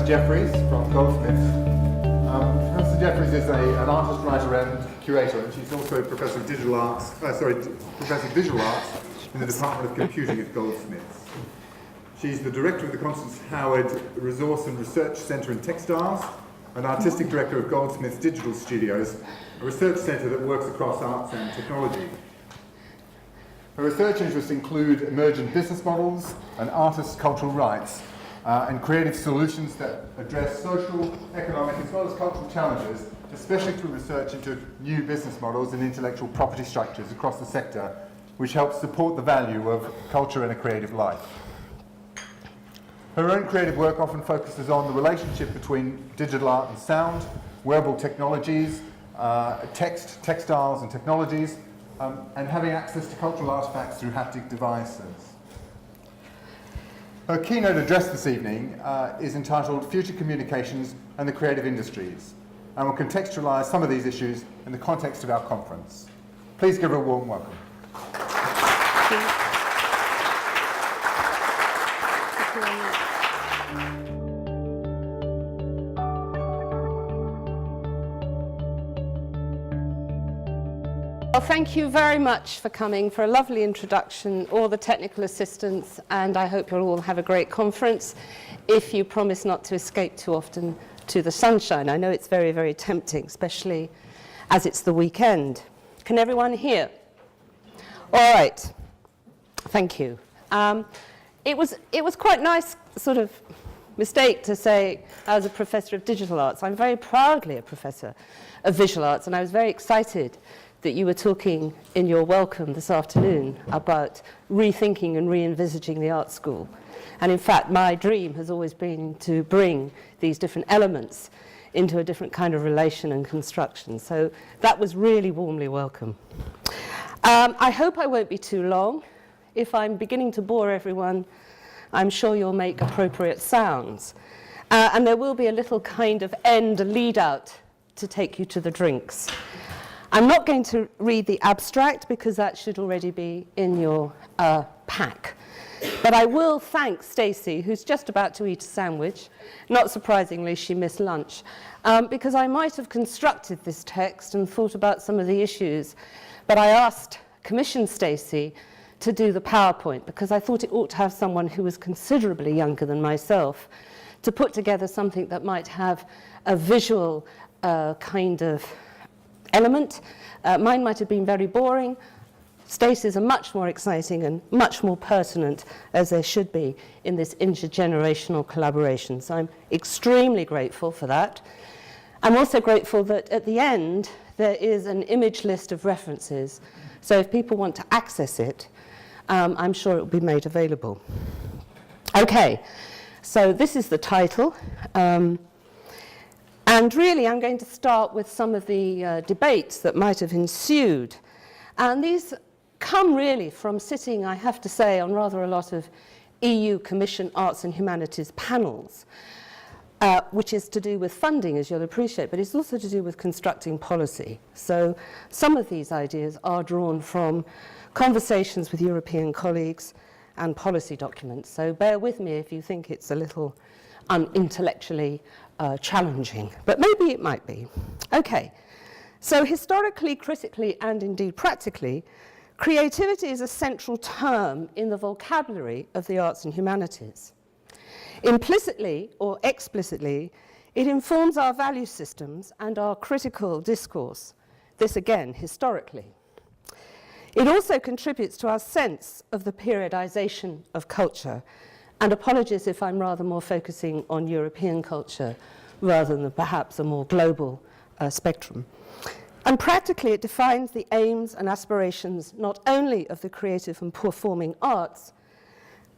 Jefferies from Goldsmiths. Professor Jefferies is an artist, writer, and curator, and she's also Professor of Visual Arts in the Department of Computing at Goldsmiths. She's the director of the Constance Howard Resource and Research Centre in Textiles, and artistic director of Goldsmiths Digital Studios, a research centre that works across arts and technology. Her research interests include emergent business models and artists' cultural rights, and creative solutions that address social, economic, as well as cultural challenges, especially through research into new business models and intellectual property structures across the sector, which helps support the value of culture and a creative life. Her own creative work often focuses on the relationship between digital art and sound, wearable technologies, textiles and technologies, and having access to cultural artifacts through haptic devices. Her keynote address this evening is entitled Future Communications and the Creative Industries, and will contextualise some of these issues in the context of our conference. Please give her a warm welcome. Well, thank you very much for coming, for a lovely introduction, all the technical assistance, and I hope you'll all have a great conference if you promise not to escape too often to the sunshine. I know it's very, very tempting, especially as it's the weekend. Can everyone hear? All right. Thank you. It was quite nice sort of mistake to say I was a professor of digital arts. I'm very proudly a professor of visual arts, and I was very excited that you were talking in your welcome this afternoon about rethinking and re-envisaging the art school. And in fact, my dream has always been to bring these different elements into a different kind of relation and construction. So that was really warmly welcome. I hope I won't be too long. If I'm beginning to bore everyone, I'm sure you'll make appropriate sounds. And there will be a little kind of end lead out to take you to the drinks. I'm not going to read the abstract because that should already be in your pack. But I will thank Stacey, who's just about to eat a sandwich. Not surprisingly, she missed lunch, because I might have constructed this text and thought about some of the issues, but I commissioned Stacey to do the PowerPoint because I thought it ought to have someone who was considerably younger than myself to put together something that might have a visual kind of element. Mine might have been very boring. Stacey's are much more exciting and much more pertinent, as there should be in this intergenerational collaboration. So I'm extremely grateful for that. I'm also grateful that at the end there is an image list of references. So if people want to access it, I'm sure it will be made available. Okay, so this is the title. And really, I'm going to start with some of the debates that might have ensued. And these come really from sitting, I have to say, on rather a lot of EU Commission Arts and Humanities panels, which is to do with funding, as you'll appreciate, but it's also to do with constructing policy. So some of these ideas are drawn from conversations with European colleagues and policy documents. So bear with me if you think it's a little unintellectually challenging, but maybe it might be. Okay, so historically, critically, and indeed practically, creativity is a central term in the vocabulary of the arts and humanities. Implicitly or explicitly, it informs our value systems and our critical discourse, this again, historically. It also contributes to our sense of the periodization of culture. And apologies if I'm rather more focusing on European culture rather than perhaps a more global spectrum. And practically, it defines the aims and aspirations not only of the creative and performing arts,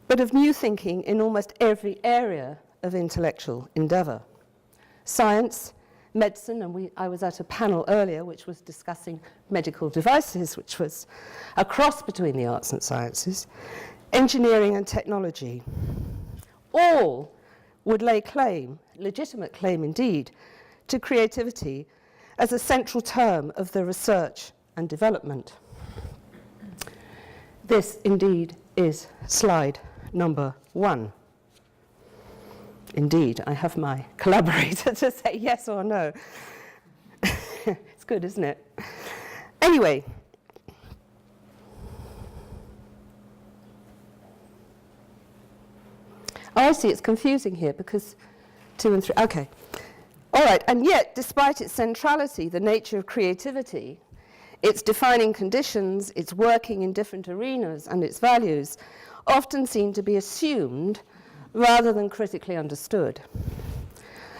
but of new thinking in almost every area of intellectual endeavor. Science, medicine, and I was at a panel earlier which was discussing medical devices, which was a cross between the arts and sciences, engineering and technology, all would lay claim, legitimate claim indeed, to creativity as a central term of the research and development. This indeed is slide number 1. Indeed, I have my collaborator to say yes or no. It's good, isn't it? Anyway, oh, I see, it's confusing here because 2 and 3, okay. All right, and yet, despite its centrality, the nature of creativity, its defining conditions, its working in different arenas, and its values often seem to be assumed rather than critically understood.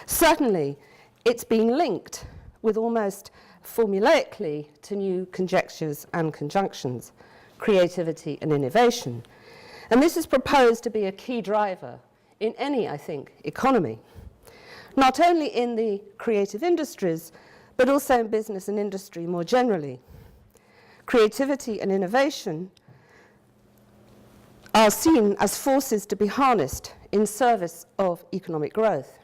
Certainly, it's been linked with almost formulaically to new conjectures and conjunctions, creativity and innovation. And this is proposed to be a key driver in any, I think, economy, not only in the creative industries, but also in business and industry more generally. Creativity and innovation are seen as forces to be harnessed in service of economic growth.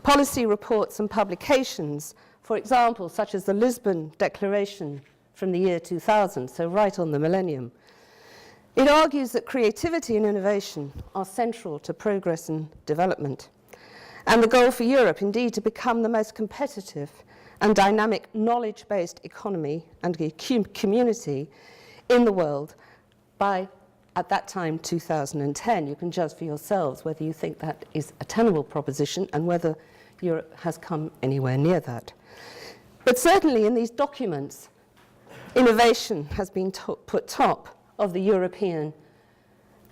Policy reports and publications, for example, such as the Lisbon Declaration from the year 2000, so right on the millennium, it argues that creativity and innovation are central to progress and development, and the goal for Europe, indeed, to become the most competitive and dynamic knowledge-based economy and community in the world by, at that time, 2010. You can judge for yourselves whether you think that is a tenable proposition and whether Europe has come anywhere near that. But certainly in these documents, innovation has been put top of the European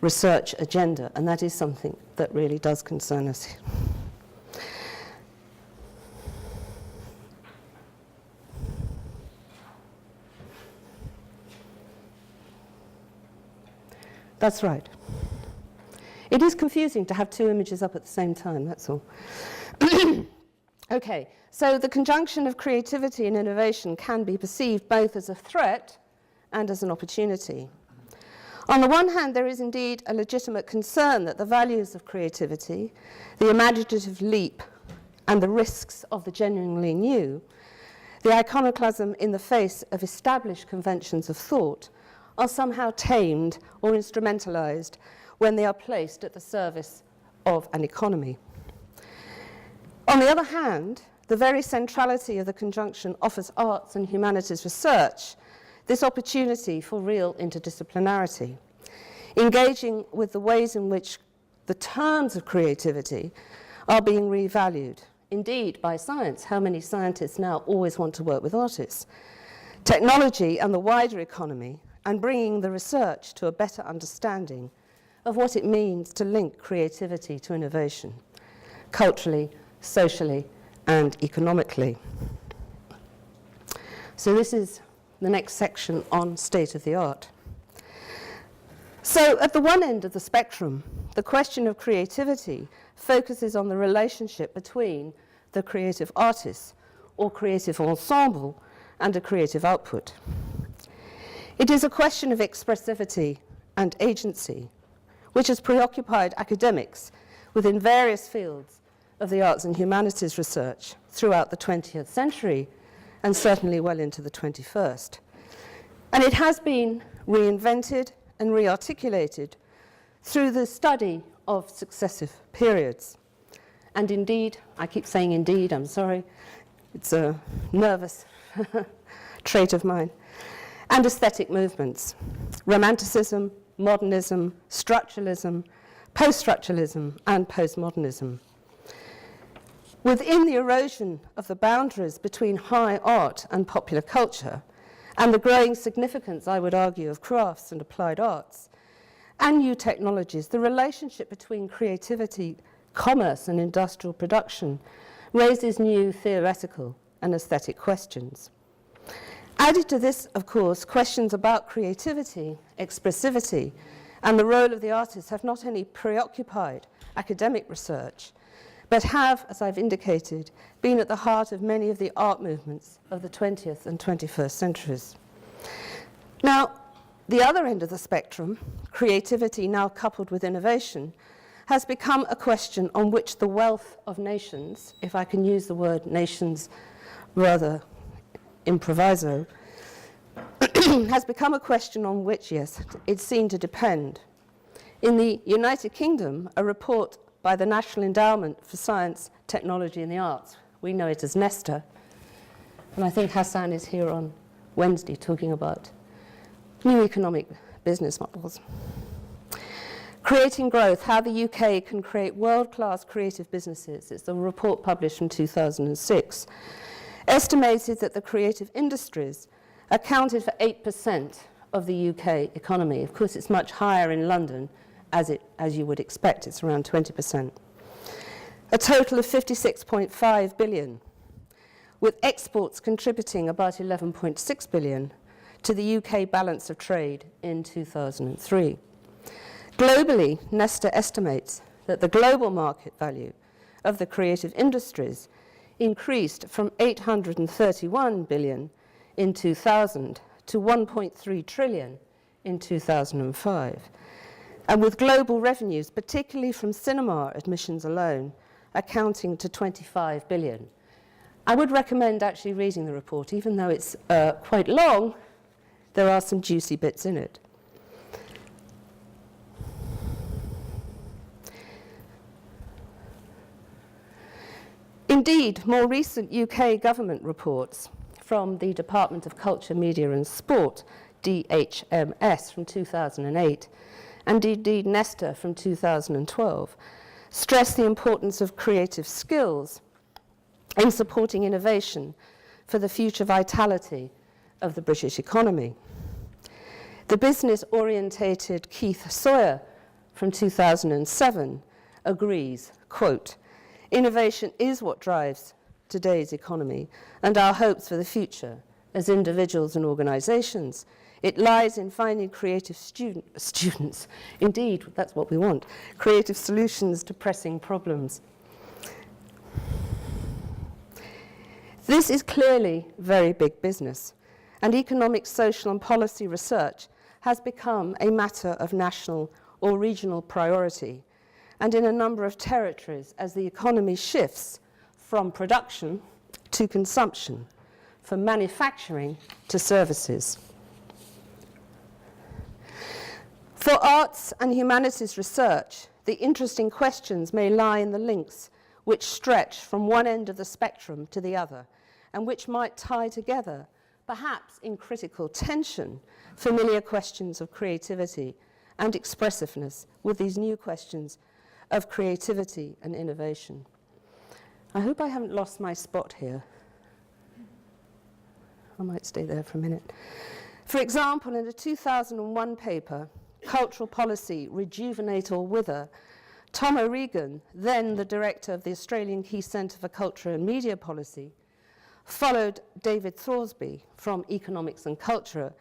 research agenda, and that is something that really does concern us. That's right. It is confusing to have 2 images up at the same time, that's all. Okay, so the conjunction of creativity and innovation can be perceived both as a threat and as an opportunity. On the one hand, there is indeed a legitimate concern that the values of creativity, the imaginative leap, and the risks of the genuinely new, the iconoclasm in the face of established conventions of thought, are somehow tamed or instrumentalized when they are placed at the service of an economy. On the other hand, the very centrality of the conjunction offers arts and humanities research this opportunity for real interdisciplinarity, engaging with the ways in which the terms of creativity are being revalued, indeed by science. How many scientists now always want to work with artists? Technology and the wider economy, and bringing the research to a better understanding of what it means to link creativity to innovation, culturally, socially, and economically. So this is the next section on state of the art. So at the one end of the spectrum, the question of creativity focuses on the relationship between the creative artist or creative ensemble and a creative output. It is a question of expressivity and agency, which has preoccupied academics within various fields of the arts and humanities research throughout the 20th century and certainly well into the 21st. And it has been reinvented and rearticulated through the study of successive periods. And indeed, I keep saying indeed, I'm sorry, it's a nervous trait of mine, and aesthetic movements, Romanticism, Modernism, Structuralism, Post-structuralism, and Postmodernism. Within the erosion of the boundaries between high art and popular culture, and the growing significance, I would argue, of crafts and applied arts, and new technologies, the relationship between creativity, commerce, and industrial production raises new theoretical and aesthetic questions. Added to this, of course, questions about creativity, expressivity, and the role of the artist have not only preoccupied academic research, but have, as I've indicated, been at the heart of many of the art movements of the 20th and 21st centuries. Now, the other end of the spectrum, creativity now coupled with innovation, has become a question on which the wealth of nations, if I can use the word nations rather improviso, has become a question on which, yes, it's seen to depend. In the United Kingdom, a report by the National Endowment for Science, Technology and the Arts. We know it as Nesta. And I think Hassan is here on Wednesday talking about new economic business models. Creating Growth, How the UK Can Create World-Class Creative Businesses. It's a report published in 2006. Estimated that the creative industries accounted for 8% of the UK economy. Of course, it's much higher in London, as you would expect. It's around 20%. A total of 56.5 billion, with exports contributing about 11.6 billion to the UK balance of trade in 2003. Globally, Nesta estimates that the global market value of the creative industries increased from 831 billion in 2000 to 1.3 trillion in 2005. And with global revenues, particularly from cinema admissions alone, accounting to 25 billion. I would recommend actually reading the report, even though it's quite long, there are some juicy bits in it. Indeed, more recent UK government reports from the Department of Culture, Media and Sport, DHMS, from 2008, and indeed Nesta from 2012, stress the importance of creative skills in supporting innovation for the future vitality of the British economy. The business-orientated Keith Sawyer from 2007 agrees, quote, "Innovation is what drives today's economy and our hopes for the future as individuals and organisations. It lies in finding creative students, indeed, that's what we want, creative solutions to pressing problems." This is clearly very big business, and economic, social and policy research has become a matter of national or regional priority, and in a number of territories as the economy shifts from production to consumption, from manufacturing to services. For arts and humanities research, the interesting questions may lie in the links which stretch from one end of the spectrum to the other, and which might tie together, perhaps in critical tension, familiar questions of creativity and expressiveness with these new questions of creativity and innovation. I hope I haven't lost my spot here. I might stay there for a minute. For example, in a 2001 paper, Cultural Policy, Rejuvenate or Wither, Tom O'Regan, then the director of the Australian Key Centre for Culture and Media Policy, followed David Thorsby from Economics and Culture,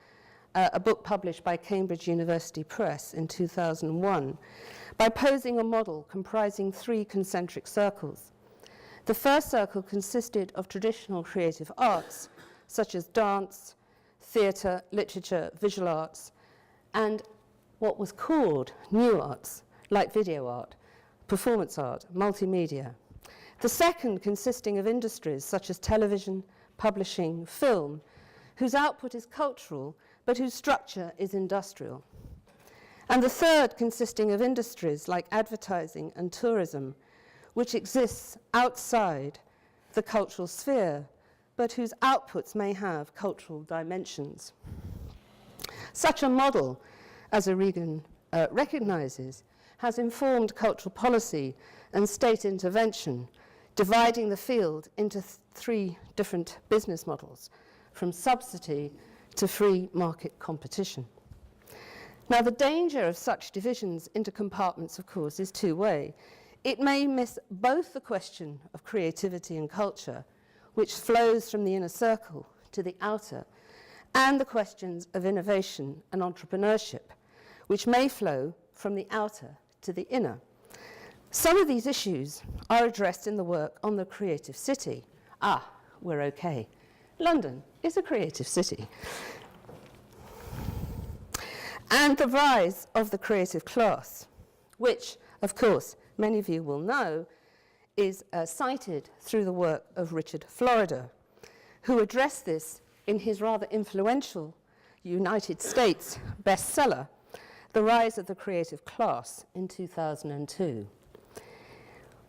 a book published by Cambridge University Press in 2001, by posing a model comprising 3 concentric circles. The first circle consisted of traditional creative arts, such as dance, theatre, literature, visual arts, and what was called new arts, like video art, performance art, multimedia. The second consisting of industries such as television, publishing, film, whose output is cultural, but whose structure is industrial. And the third consisting of industries like advertising and tourism, which exists outside the cultural sphere, but whose outputs may have cultural dimensions. Such a model, as O'Regan recognises, has informed cultural policy and state intervention, dividing the field into 3 different business models, from subsidy to free market competition. Now, the danger of such divisions into compartments, of course, is two-way. It may miss both the question of creativity and culture, which flows from the inner circle to the outer, and the questions of innovation and entrepreneurship, which may flow from the outer to the inner. Some of these issues are addressed in the work on the creative city. We're okay. London is a creative city. And the rise of the creative class, which, of course, many of you will know, is cited through the work of Richard Florida, who addressed this in his rather influential United States bestseller, The Rise of the Creative Class, in 2002.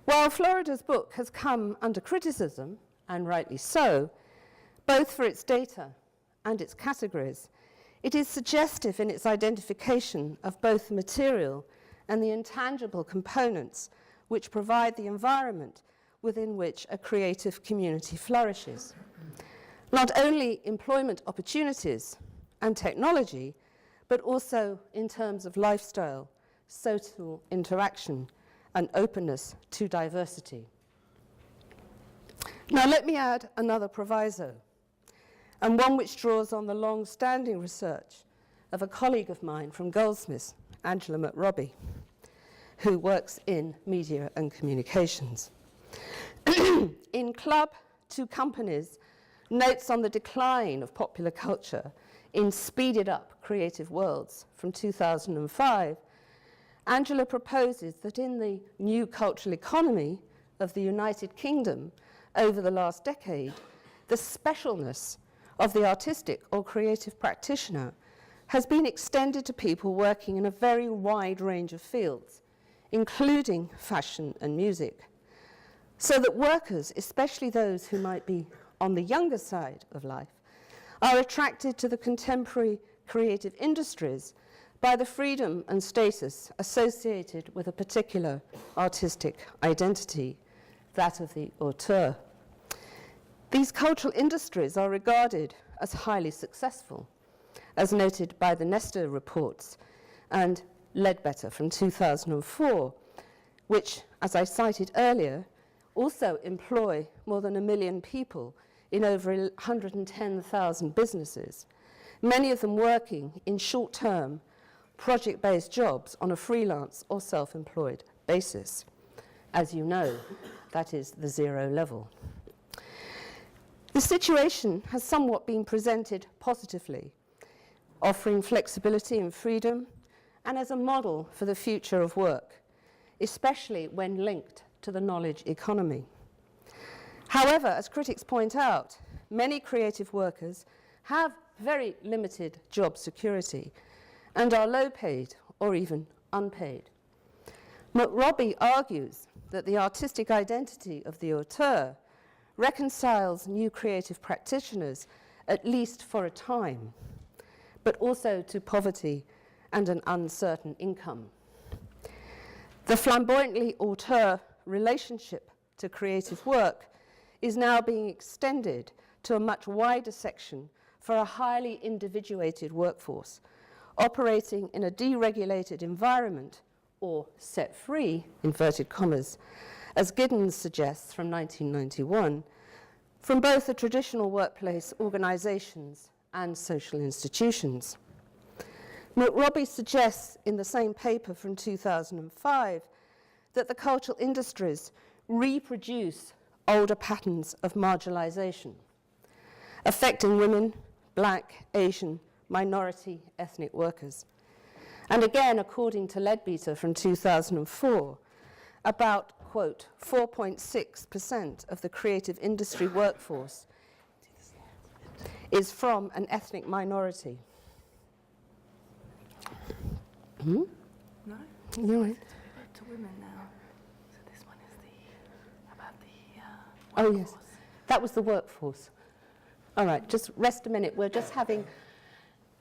While Florida's book has come under criticism, and rightly so, both for its data and its categories, it is suggestive in its identification of both the material and the intangible components which provide the environment within which a creative community flourishes. Not only employment opportunities and technology, but also in terms of lifestyle, social interaction, and openness to diversity. Now let me add another proviso, and one which draws on the long-standing research of a colleague of mine from Goldsmiths, Angela McRobbie, who works in media and communications. In Club to Companies, Notes on the Decline of Popular Culture in Speeded Up Creative Worlds from 2005, Angela proposes that in the new cultural economy of the United Kingdom over the last decade, the specialness of the artistic or creative practitioner has been extended to people working in a very wide range of fields, including fashion and music, so that workers, especially those who might be on the younger side of life, are attracted to the contemporary creative industries by the freedom and status associated with a particular artistic identity, that of the auteur. These cultural industries are regarded as highly successful, as noted by the Nestor reports and Ledbetter from 2004, which, as I cited earlier, also employ more than 1 million people in over 110,000 businesses, many of them working in short-term, project-based jobs on a freelance or self-employed basis. As you know, that is the zero level. The situation has somewhat been presented positively, offering flexibility and freedom, and as a model for the future of work, especially when linked to the knowledge economy. However, as critics point out, many creative workers have very limited job security and are low paid or even unpaid. McRobbie argues that the artistic identity of the auteur reconciles new creative practitioners, at least for a time, but also to poverty and an uncertain income. The flamboyantly auteur relationship to creative work is now being extended to a much wider section for a highly individuated workforce, operating in a deregulated environment, or set free, inverted commas, as Giddens suggests from 1991, from both the traditional workplace organizations and social institutions. McRobbie suggests in the same paper from 2005 that the cultural industries reproduce older patterns of marginalization, affecting women, Black, Asian, minority ethnic workers. And again, according to Ledbetter from 2004, about, quote, 4.6% of the creative industry workforce is from an ethnic minority. Hmm? No? You're right. To women now. So this one is about the workforce. Oh, yes. That was the workforce. All right, just rest a minute. We're just having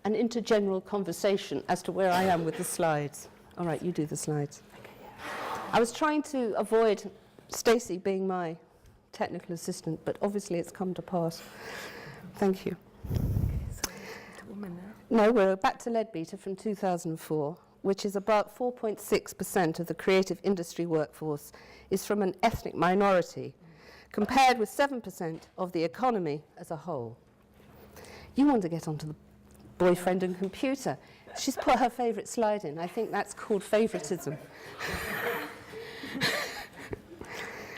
an intergeneral conversation as to where I am with the slides. All right, you do the slides. Okay, yeah. I was trying to avoid Stacey being my technical assistant, but obviously it's come to pass. Thank you. Okay, so to women now. No, we're back to Ledbetter from 2004, which is about 4.6% of the creative industry workforce is from an ethnic minority, compared with 7% of the economy as a whole. You want to get onto the boyfriend and computer. She's put her favourite slide in. I think that's called favouritism.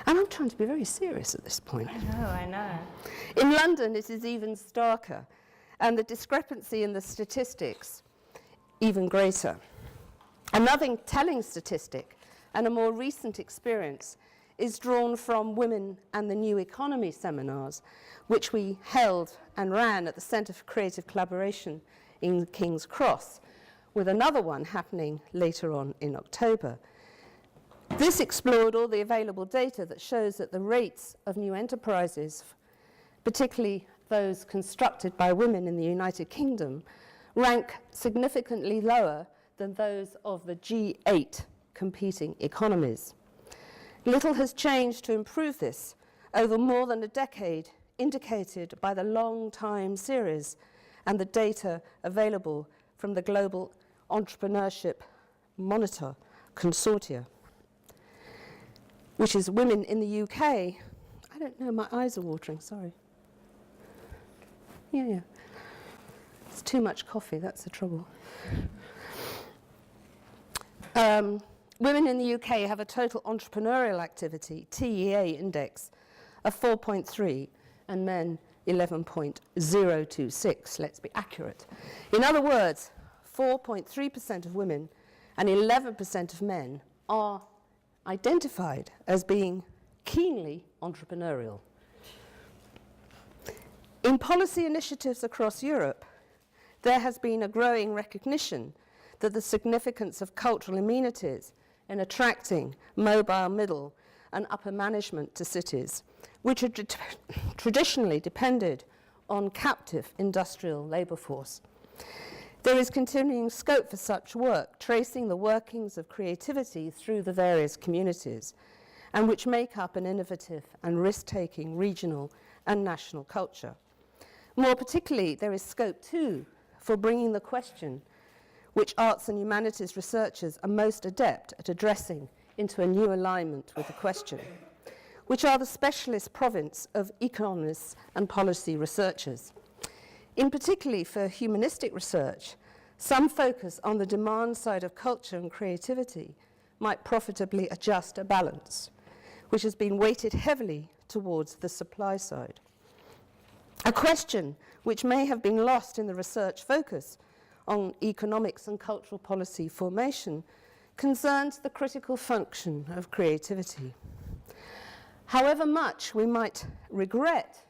And I'm trying to be very serious at this point. I know. In London, it is even starker, and the discrepancy in the statistics even greater. Another telling statistic, and a more recent experience, is drawn from Women and the New Economy seminars, which we held and ran at the Centre for Creative Collaboration in King's Cross, with another one happening later on in October. This explored all the available data that shows that the rates of new enterprises, particularly those constructed by women in the United Kingdom, rank significantly lower than those of the G8 competing economies. Little has changed to improve this over more than a decade, indicated by the long time series and the data available from the Global Entrepreneurship Monitor Consortia, which is women in the UK. I don't know, my eyes are watering, sorry. Yeah. It's too much coffee, that's the trouble. Women in the UK have a total entrepreneurial activity, TEA index, of 4.3, and men 11.026, let's be accurate. In other words, 4.3% of women and 11% of men are identified as being keenly entrepreneurial. In policy initiatives across Europe, there has been a growing recognition that the significance of cultural amenities in attracting mobile middle and upper management to cities, which had traditionally depended on captive industrial labour force. There is continuing scope for such work, tracing the workings of creativity through the various communities, and which make up an innovative and risk-taking regional and national culture. More particularly, there is scope too for bringing the question which arts and humanities researchers are most adept at addressing into a new alignment with the question, which are the specialist province of economists and policy researchers. In particularly for humanistic research, some focus on the demand side of culture and creativity might profitably adjust a balance, which has been weighted heavily towards the supply side. A question which may have been lost in the research focus on economics and cultural policy formation concerns the critical function of creativity. However much we might regret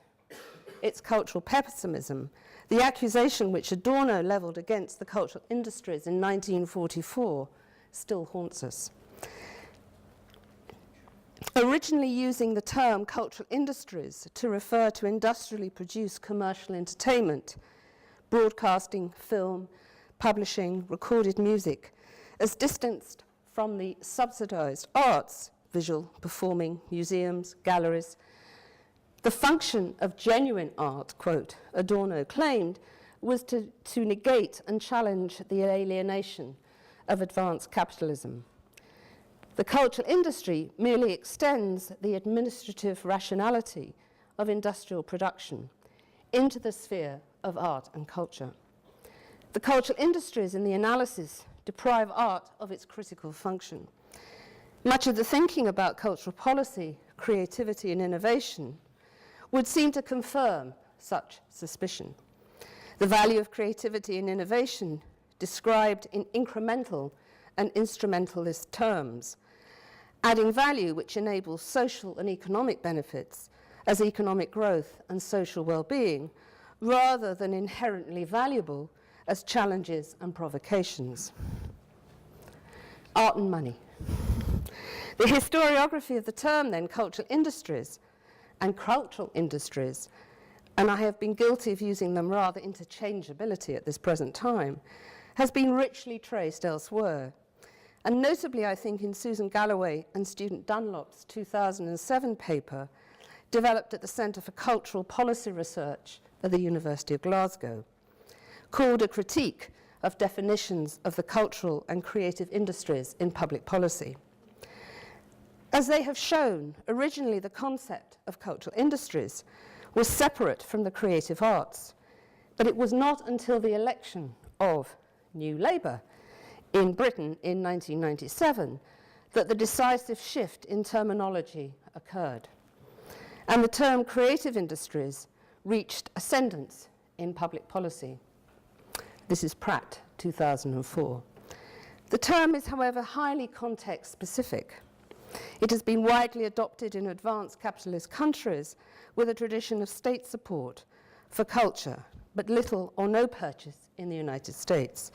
its cultural pessimism, the accusation which Adorno levelled against the cultural industries in 1944 still haunts us. Originally using the term cultural industries to refer to industrially produced commercial entertainment, broadcasting, film, publishing, recorded music, as distanced from the subsidised arts, visual, performing, museums, galleries. The function of genuine art, quote, Adorno claimed, was to negate and challenge the alienation of advanced capitalism. The cultural industry merely extends the administrative rationality of industrial production into the sphere of art and culture. The cultural industries in the analysis deprive art of its critical function. Much of the thinking about cultural policy, creativity and innovation would seem to confirm such suspicion. The value of creativity and innovation described in incremental and instrumentalist terms, adding value which enables social and economic benefits as economic growth and social well-being, rather than inherently valuable as challenges and provocations. Art and money. The historiography of the term, then, cultural industries and cultural industries, and I have been guilty of using them rather interchangeability at this present time, has been richly traced elsewhere. And notably, I think, in Susan Galloway and student Dunlop's 2007 paper, developed at the Centre for Cultural Policy Research at the University of Glasgow, called A Critique of Definitions of the Cultural and Creative Industries in Public Policy. As they have shown, originally the concept of cultural industries was separate from the creative arts, but it was not until the election of New Labour in Britain in 1997 that the decisive shift in terminology occurred, and the term creative industries reached ascendance in public policy. This is Pratt, 2004. The term is, however, highly context-specific. It has been widely adopted in advanced capitalist countries with a tradition of state support for culture, but little or no purchase in the United States,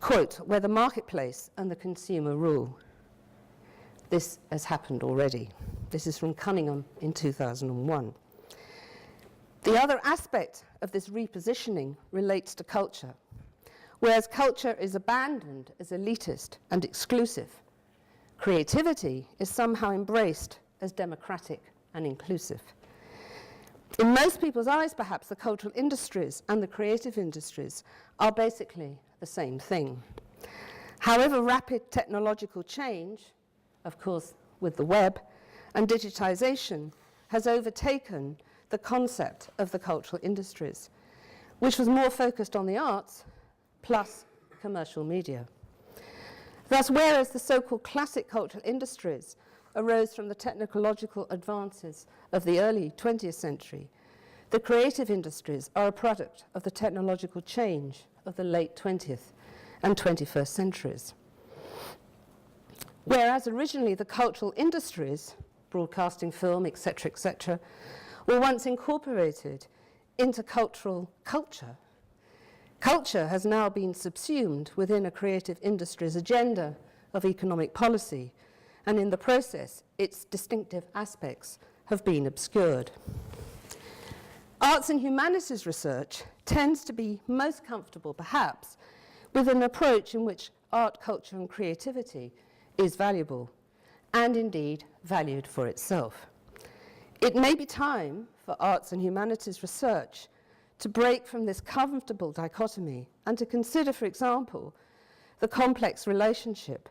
quote, where the marketplace and the consumer rule. this has happened already. This is from Cunningham in 2001. The other aspect of this repositioning relates to culture. Whereas culture is abandoned as elitist and exclusive, creativity is somehow embraced as democratic and inclusive. In most people's eyes, perhaps, the cultural industries and the creative industries are basically the same thing. However, rapid technological change, of course, with the web and digitization, has overtaken the concept of the cultural industries, which was more focused on the arts plus commercial media. Thus, whereas the so-called classic cultural industries arose from the technological advances of the early 20th century, the creative industries are a product of the technological change of the late 20th and 21st centuries. Whereas originally the cultural industries, broadcasting, film, etc., were once incorporated into cultural culture, culture has now been subsumed within a creative industry's agenda of economic policy, and in the process, its distinctive aspects have been obscured. Arts and humanities research tends to be most comfortable, perhaps, with an approach in which art, culture, and creativity is valuable, and indeed valued for itself. It may be time for arts and humanities research to break from this comfortable dichotomy and to consider, for example, the complex relationship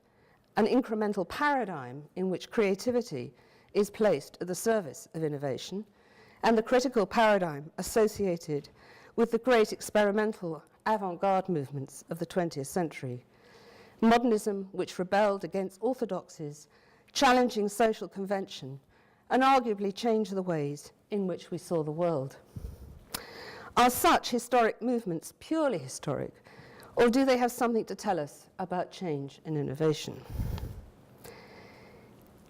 and incremental paradigm in which creativity is placed at the service of innovation, and the critical paradigm associated with the great experimental avant-garde movements of the 20th century. Modernism, which rebelled against orthodoxies, challenging social convention, and arguably changed the ways in which we saw the world. Are such historic movements purely historic, or do they have something to tell us about change and innovation?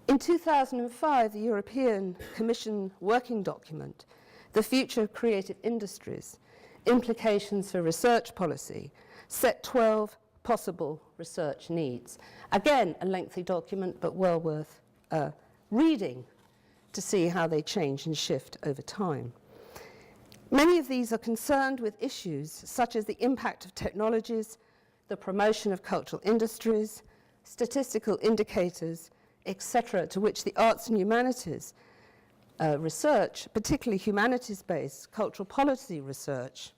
In 2005, the European Commission working document, The Future of Creative Industries, Implications for Research Policy, set 12 possible research needs. Again, a lengthy document, but well worth reading to see how they change and shift over time. Many of these are concerned with issues such as the impact of technologies, the promotion of cultural industries, statistical indicators, etc., to which the arts and humanities research, particularly humanities-based cultural policy research,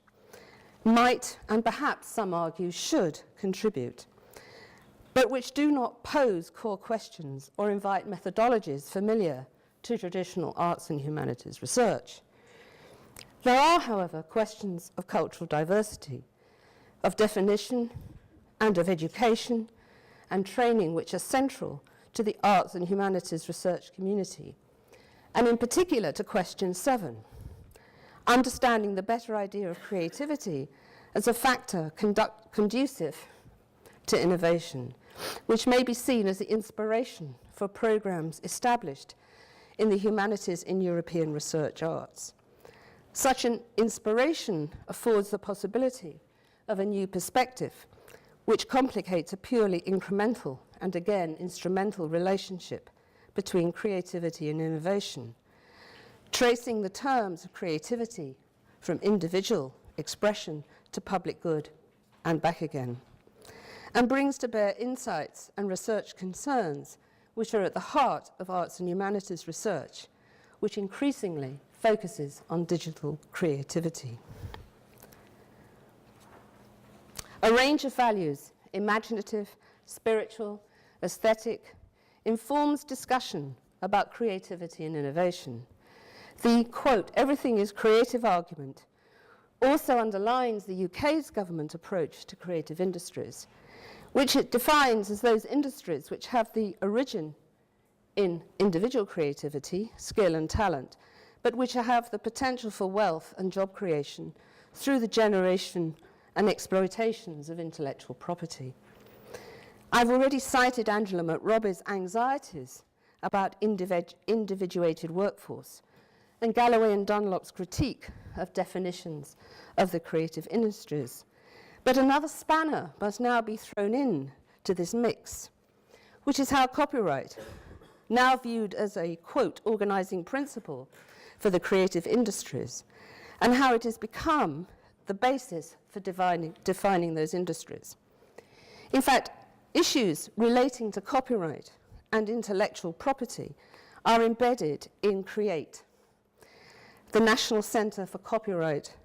might, and perhaps some argue should, contribute, but which do not pose core questions or invite methodologies familiar to traditional arts and humanities research. There are, however, questions of cultural diversity, of definition, and of education and training which are central to the arts and humanities research community, and in particular to question 7, understanding the better idea of creativity as a factor conducive to innovation, which may be seen as the inspiration for programs established in the humanities in European research arts. Such an inspiration affords the possibility of a new perspective, which complicates a purely incremental and again instrumental relationship between creativity and innovation, tracing the terms of creativity from individual expression to public good and back again, and brings to bear insights and research concerns which are at the heart of arts and humanities research, which increasingly focuses on digital creativity. A range of values, imaginative, spiritual, aesthetic, informs discussion about creativity and innovation. The, quote, everything is creative argument also underlines the UK's government approach to creative industries, which it defines as those industries which have the origin in individual creativity, skill and talent, but which have the potential for wealth and job creation through the generation and exploitations of intellectual property. I've already cited Angela McRobbie's anxieties about individuated workforce, and Galloway and Dunlop's critique of definitions of the creative industries. But another spanner must now be thrown in to this mix, which is how copyright now viewed as a, quote, organising principle for the creative industries, and how it has become the basis for defining those industries. In fact, issues relating to copyright and intellectual property are embedded in CREATE, the National Centre for Copyright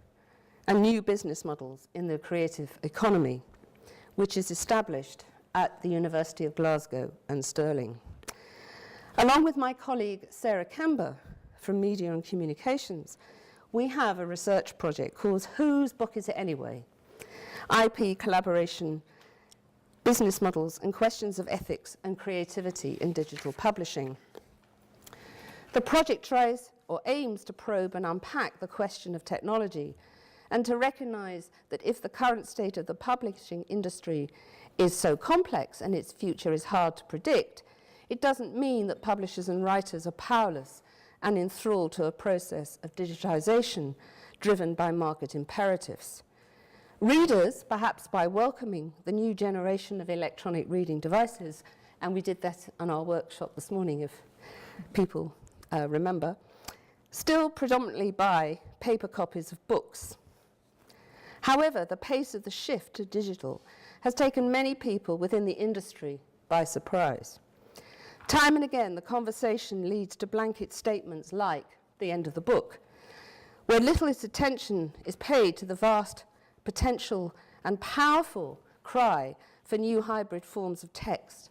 and New Business Models in the Creative Economy, which is established at the University of Glasgow and Stirling. Along with my colleague Sarah Camber from Media and Communications, we have a research project called Whose Book Is It Anyway? IP Collaboration, Business Models and Questions of Ethics and Creativity in Digital Publishing. The project tries or aims to probe and unpack the question of technology and to recognise that if the current state of the publishing industry is so complex and its future is hard to predict, it doesn't mean that publishers and writers are powerless and enthralled to a process of digitisation driven by market imperatives. Readers, perhaps by welcoming the new generation of electronic reading devices, and we did that on our workshop this morning if people remember, still predominantly buy paper copies of books. However, the pace of the shift to digital has taken many people within the industry by surprise. Time and again, the conversation leads to blanket statements like the end of the book, where little attention is paid to the vast potential and powerful cry for new hybrid forms of text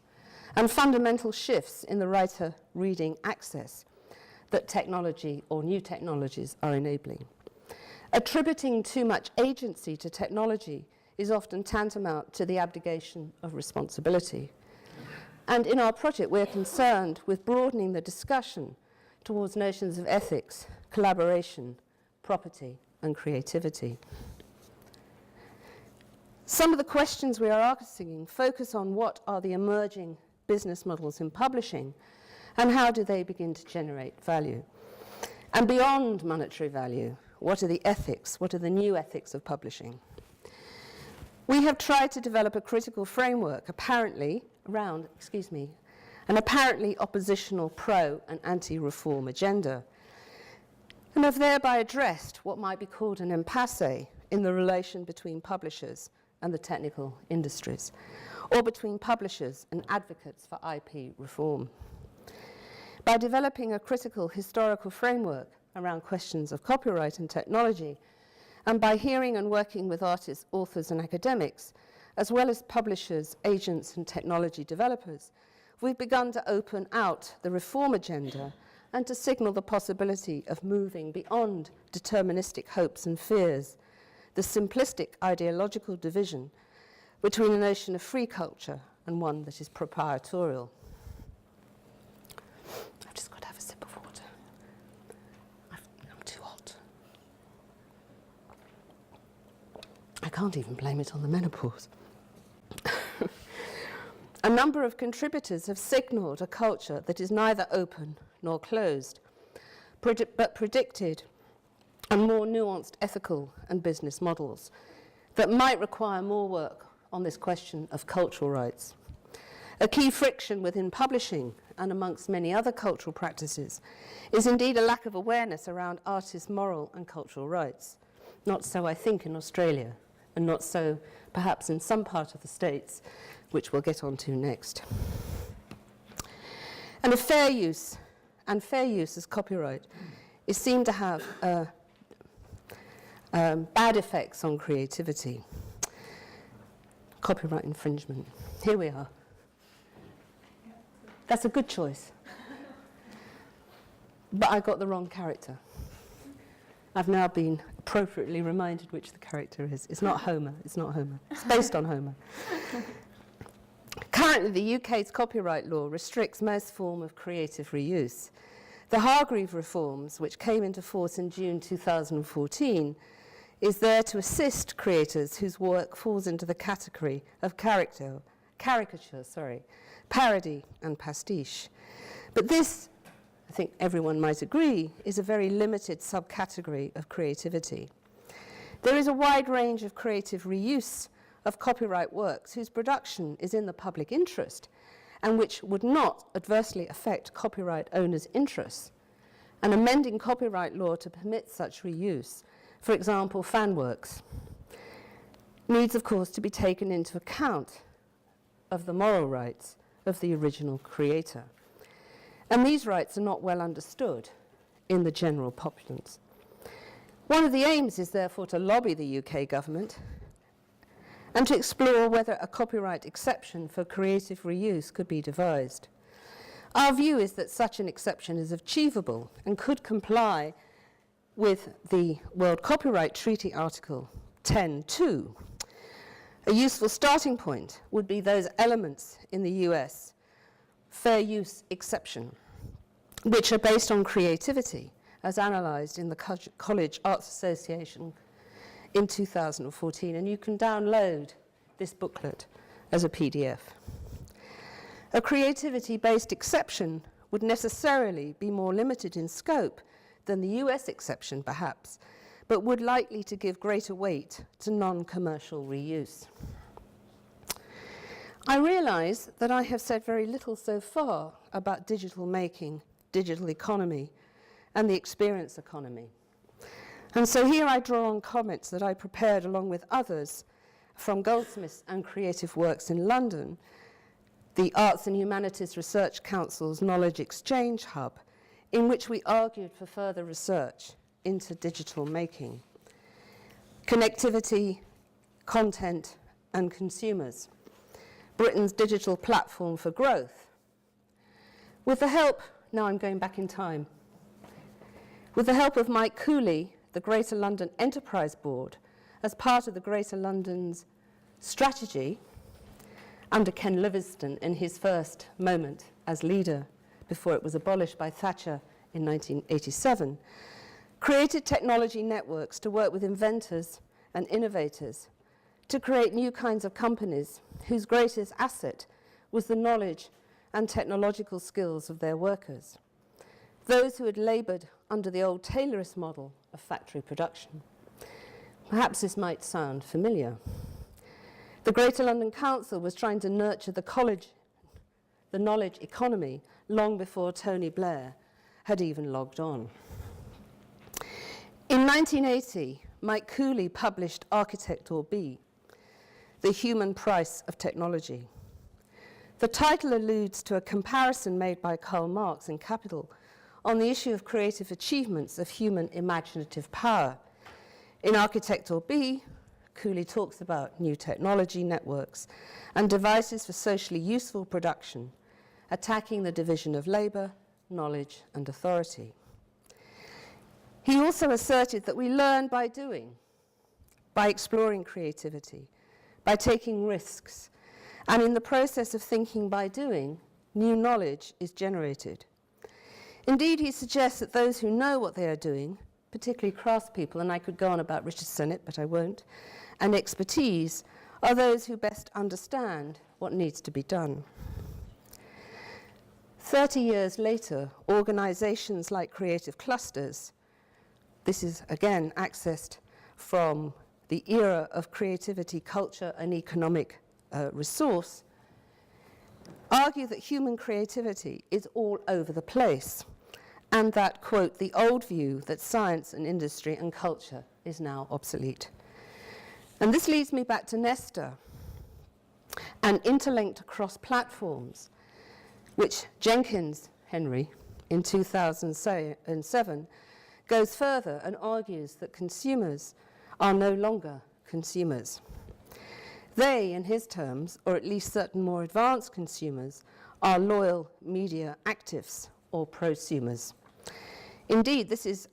and fundamental shifts in the writer reading access that technology or new technologies are enabling. Attributing too much agency to technology is often tantamount to the abdication of responsibility. And in our project, we're concerned with broadening the discussion towards notions of ethics, collaboration, property, and creativity. Some of the questions we are asking focus on what are the emerging business models in publishing and how do they begin to generate value. And beyond monetary value, what are the ethics? What are the new ethics of publishing? We have tried to develop a critical framework an apparently oppositional pro and anti-reform agenda, and have thereby addressed what might be called an impasse in the relation between publishers and the technical industries, or between publishers and advocates for IP reform. By developing a critical historical framework around questions of copyright and technology, and by hearing and working with artists, authors, and academics, as well as publishers, agents, and technology developers, we've begun to open out the reform agenda and to signal the possibility of moving beyond deterministic hopes and fears, the simplistic ideological division between a notion of free culture and one that is proprietorial. I've just got to have a sip of water. I'm too hot. I can't even blame it on the menopause. A number of contributors have signalled a culture that is neither open nor closed, but predicted a more nuanced ethical and business models that might require more work on this question of cultural rights. A key friction within publishing and amongst many other cultural practices is indeed a lack of awareness around artists' moral and cultural rights. Not so, I think, in Australia, and not so perhaps in some part of the States, which we'll get onto next. And fair use as copyright is seen to have bad effects on creativity. Copyright infringement. Here we are. That's a good choice. But I got the wrong character. I've now been appropriately reminded which the character is. It's not Homer. It's not Homer. It's based on Homer. Currently, the UK's copyright law restricts most form of creative reuse. The Hargreave reforms, which came into force in June 2014, is there to assist creators whose work falls into the category of caricature, parody and pastiche. But this, I think everyone might agree, is a very limited subcategory of creativity. There is a wide range of creative reuse of copyright works whose production is in the public interest and which would not adversely affect copyright owners' interests, and amending copyright law to permit such reuse, for example, fan works, needs, of course, to be taken into account of the moral rights of the original creator. And these rights are not well understood in the general populace. One of the aims is therefore to lobby the UK government and to explore whether a copyright exception for creative reuse could be devised. Our view is that such an exception is achievable and could comply with the World Copyright Treaty Article 10.2. A useful starting point would be those elements in the US fair use exception, which are based on creativity, as analysed in the College Arts Association in 2014, and you can download this booklet as a PDF. A creativity-based exception would necessarily be more limited in scope than the US exception, perhaps, but would likely to give greater weight to non-commercial reuse. I realise that I have said very little so far about digital making, digital economy, and the experience economy. And so here I draw on comments that I prepared along with others from Goldsmiths and Creative Works in London, the Arts and Humanities Research Council's Knowledge Exchange Hub, in which we argued for further research into digital making, connectivity, content, and consumers, Britain's digital platform for growth. With the help, now I'm going back in time, with the help of Mike Cooley, the Greater London Enterprise Board, as part of the Greater London's strategy, under Ken Livingstone in his first moment as leader before it was abolished by Thatcher in 1987, created technology networks to work with inventors and innovators to create new kinds of companies whose greatest asset was the knowledge and technological skills of their workers, those who had laboured under the old Taylorist model of factory production. Perhaps this might sound familiar. The Greater London Council was trying to nurture the knowledge economy long before Tony Blair had even logged on. In 1980, Mike Cooley published Architect or Be, The Human Price of Technology. The title alludes to a comparison made by Karl Marx in Capital on the issue of creative achievements of human imaginative power. In Architect or Be, Cooley talks about new technology networks and devices for socially useful production, attacking the division of labour, knowledge, and authority. He also asserted that we learn by doing, by exploring creativity, by taking risks, and in the process of thinking by doing, new knowledge is generated. Indeed, he suggests that those who know what they are doing, particularly craftspeople, and I could go on about Richard Sennett, but I won't, and expertise, are those who best understand what needs to be done. 30 years later, organisations like Creative Clusters, this is again accessed from the era of creativity, culture, and economic resource, argue that human creativity is all over the place, and that, quote, the old view that science and industry and culture is now obsolete. And this leads me back to Nesta and interlinked across platforms, which Jenkins, Henry, in 2007, goes further and argues that consumers are no longer consumers. They, in his terms, or at least certain more advanced consumers, are loyal media actives or prosumers. Indeed, this is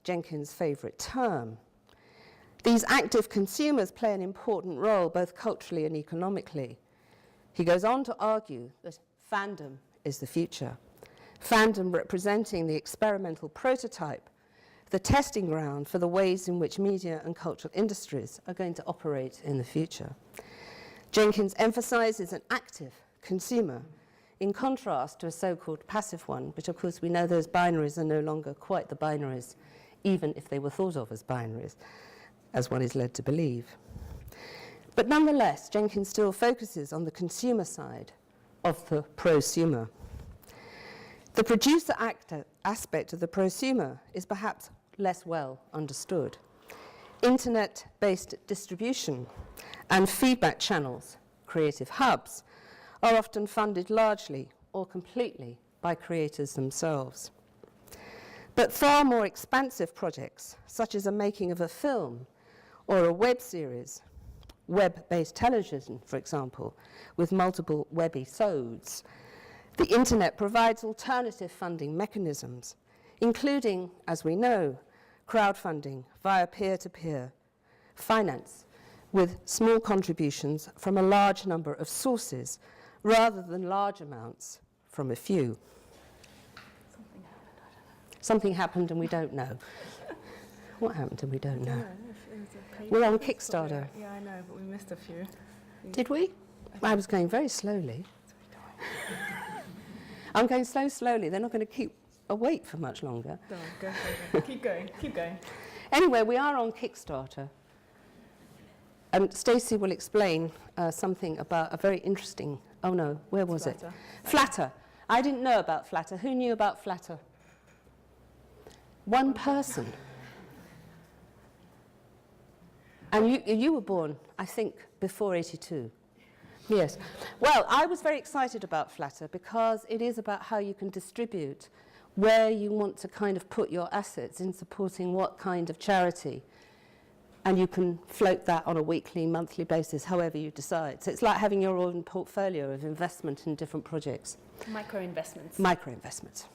Jenkins' favourite term. These active consumers play an important role both culturally and economically. He goes on to argue that fandom is the future. Fandom representing the experimental prototype, the testing ground for the ways in which media and cultural industries are going to operate in the future. Jenkins emphasizes an active consumer in contrast to a so-called passive one, but of course we know those binaries are no longer quite the binaries, even if they were thought of as binaries, as one is led to believe. But nonetheless, Jenkins still focuses on the consumer side of the prosumer. The producer aspect of the prosumer is perhaps less well understood. Internet-based distribution and feedback channels, creative hubs, are often funded largely or completely by creators themselves. But far more expansive projects, such as a making of a film or a web series, web-based television, for example, with multiple webisodes, the internet provides alternative funding mechanisms, including, as we know, crowdfunding via peer-to-peer finance, with small contributions from a large number of sources, rather than large amounts from a few. Something happened and we don't know. What happened and we don't know? We're on Kickstarter. Yeah, I know, but we missed a few. Did we? I was going very slowly. I'm going so slowly, they're not going to keep awake for much longer. Go. Keep going, keep going. Anyway, we are on Kickstarter. And Stacey will explain something about a very interesting, oh no, where was it? Flatter. I didn't know about Flatter. Who knew about Flatter? One person. And you were born, I think, before 82. Yes. Well, I was very excited about Flatter because it is about how you can distribute where you want to kind of put your assets in supporting what kind of charity. And you can float that on a weekly, monthly basis, however you decide. So it's like having your own portfolio of investment in different projects. Micro-investments. Micro-investments.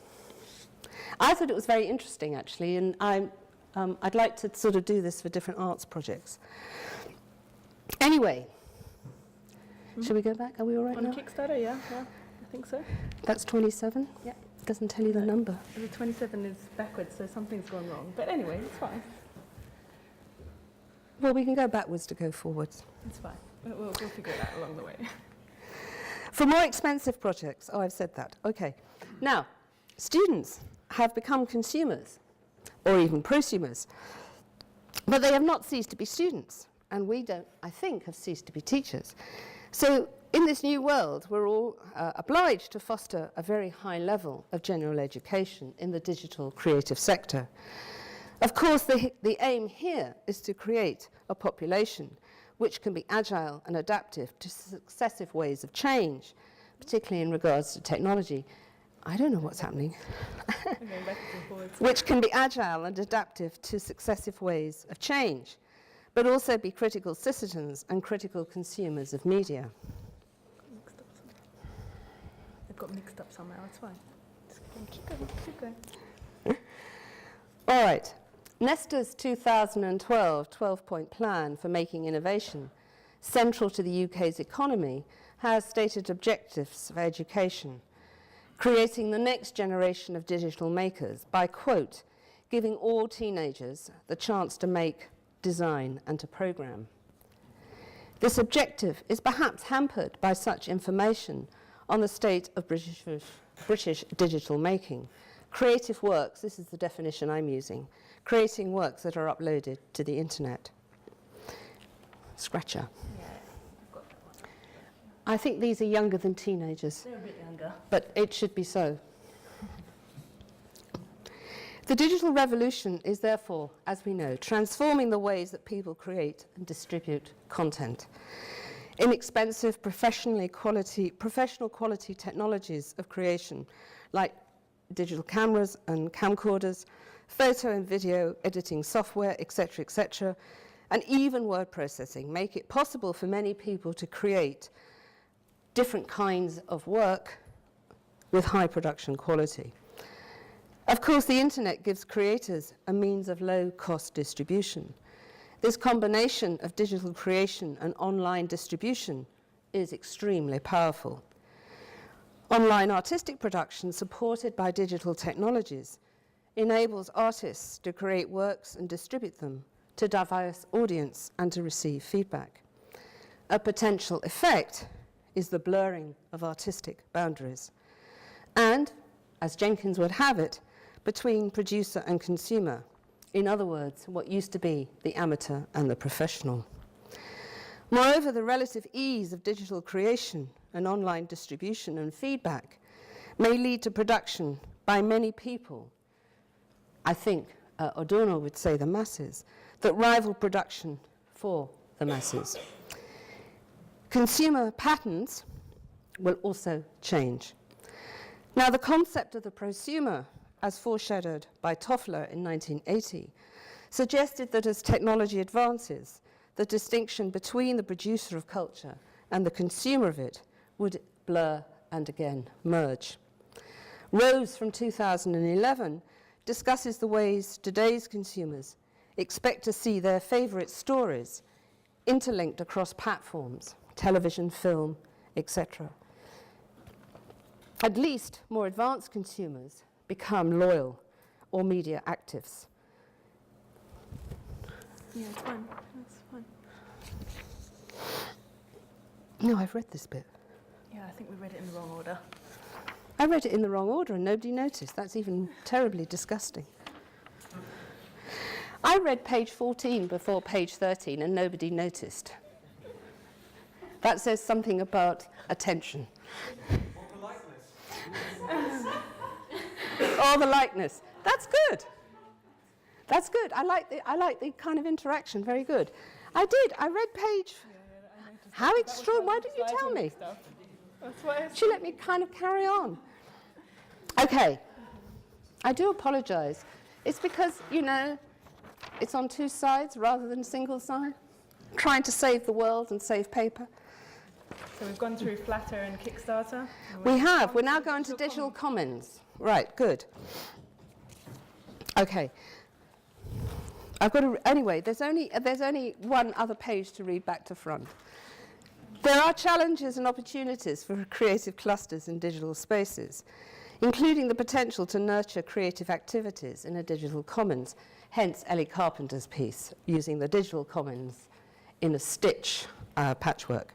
I thought it was very interesting, actually, and I'd like to sort of do this for different arts projects. Anyway, shall we go back? Are we all right now? On Kickstarter, yeah, I think so. That's 27? Yeah. Doesn't tell you the number. The 27 is backwards, so something's gone wrong. But anyway, it's fine. Well, we can go backwards to go forwards. It's fine. We'll figure it out along the way. For more expensive projects, oh, I've said that. Okay. Now, students have become consumers, or even prosumers, but they have not ceased to be students, and we don't, I think, have ceased to be teachers. So in this new world, we're all obliged to foster a very high level of general education in the digital creative sector. Of course, the aim here is to create a population which can be agile and adaptive to successive ways of change, particularly in regards to technology. I don't know what's happening. Which can be agile and adaptive to successive ways of change, but also be critical citizens and critical consumers of media. They've got mixed up somehow, it's fine. Just keep going. All right. Nesta's 2012 12-point plan for making innovation central to the UK's economy has stated objectives for education, creating the next generation of digital makers by, quote, giving all teenagers the chance to make, design, and to program. This objective is perhaps hampered by such information on the state of British digital making. Creative works, this is the definition I'm using, creating works that are uploaded to the internet. Scratcher. Yeah, I've got that one. I think these are younger than teenagers. They're a bit younger. But it should be so. The digital revolution is therefore, as we know, transforming the ways that people create and distribute content. Inexpensive, professional quality technologies of creation, like digital cameras and camcorders, photo and video editing software, etc., and even word processing make it possible for many people to create different kinds of work with high production quality. Of course, the internet gives creators a means of low-cost distribution. This combination of digital creation and online distribution is extremely powerful. Online artistic production supported by digital technologies enables artists to create works and distribute them to diverse audience and to receive feedback. A potential effect is the blurring of artistic boundaries. And, as Jenkins would have it, between producer and consumer. In other words, what used to be the amateur and the professional. Moreover, the relative ease of digital creation and online distribution and feedback may lead to production by many people, I think Adorno would say the masses, that rival production for the masses. Consumer patterns will also change. Now, the concept of the prosumer, as foreshadowed by Toffler in 1980, suggested that as technology advances, the distinction between the producer of culture and the consumer of it would blur and again merge. Rose from 2011 discusses the ways today's consumers expect to see their favorite stories interlinked across platforms, television, film, etc. At least more advanced consumers become loyal or media actives. Yeah, it's fine. It's fine. No, I've read this bit. Yeah, I think we read it in the wrong order. I read it in the wrong order and nobody noticed. That's even terribly disgusting. I read page 14 before page 13 and nobody noticed. That says something about attention. Or politeness. Or the likeness. That's good. That's good. I like the kind of interaction. Very good. I read page. I noticed. How extraordinary. Why didn't you tell me? That's why She let me kind of carry on. Okay. I do apologize. It's because, you know, it's on two sides rather than single side. Trying to save the world and save paper. So we've gone through Flatter and Kickstarter. We have. We're now going to digital commons. Right, good. Okay. I've got to, anyway, there's only one other page to read back to front. There are challenges and opportunities for creative clusters in digital spaces, including the potential to nurture creative activities in a digital commons, hence Ellie Carpenter's piece, using the digital commons in a stitch patchwork.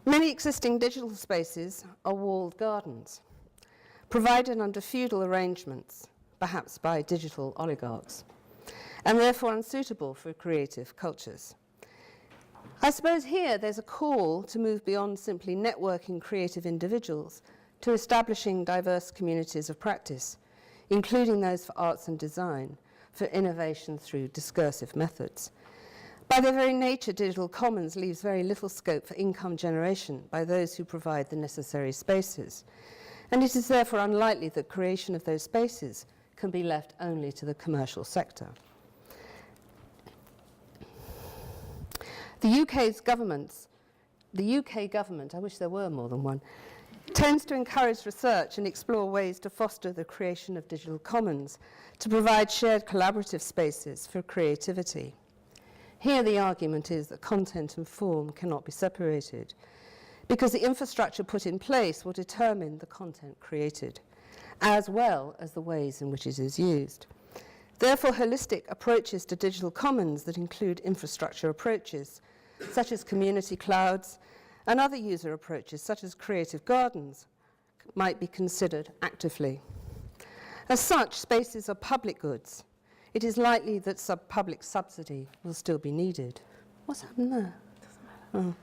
Many existing digital spaces are walled gardens, provided under feudal arrangements, perhaps by digital oligarchs, and therefore unsuitable for creative cultures. I suppose here there's a call to move beyond simply networking creative individuals to establishing diverse communities of practice, including those for arts and design, for innovation through discursive methods. By their very nature, digital commons leaves very little scope for income generation by those who provide the necessary spaces, and it is therefore unlikely that creation of those spaces can be left only to the commercial sector. The UK government, I wish there were more than one, tends to encourage research and explore ways to foster the creation of digital commons, to provide shared collaborative spaces for creativity. Here the argument is that content and form cannot be separated, because the infrastructure put in place will determine the content created, as well as the ways in which it is used. Therefore, holistic approaches to digital commons that include infrastructure approaches, such as community clouds, and other user approaches, such as creative gardens, might be considered actively. As such, spaces are public goods. It is likely that public subsidy will still be needed. What's happened there? Oh.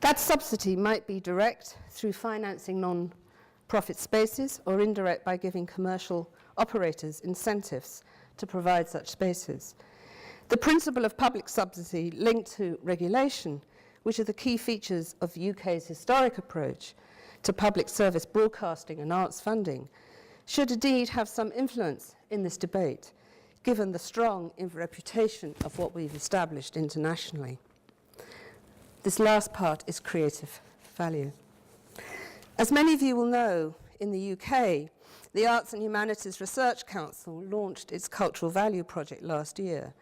That subsidy might be direct through financing non-profit spaces, or indirect by giving commercial operators incentives to provide such spaces. The principle of public subsidy linked to regulation, which are the key features of the UK's historic approach to public service broadcasting and arts funding, should indeed have some influence in this debate, given the strong reputation of what we've established internationally. This last part is creative value. As many of you will know, in the UK, the Arts and Humanities Research Council launched its Cultural Value Project last year,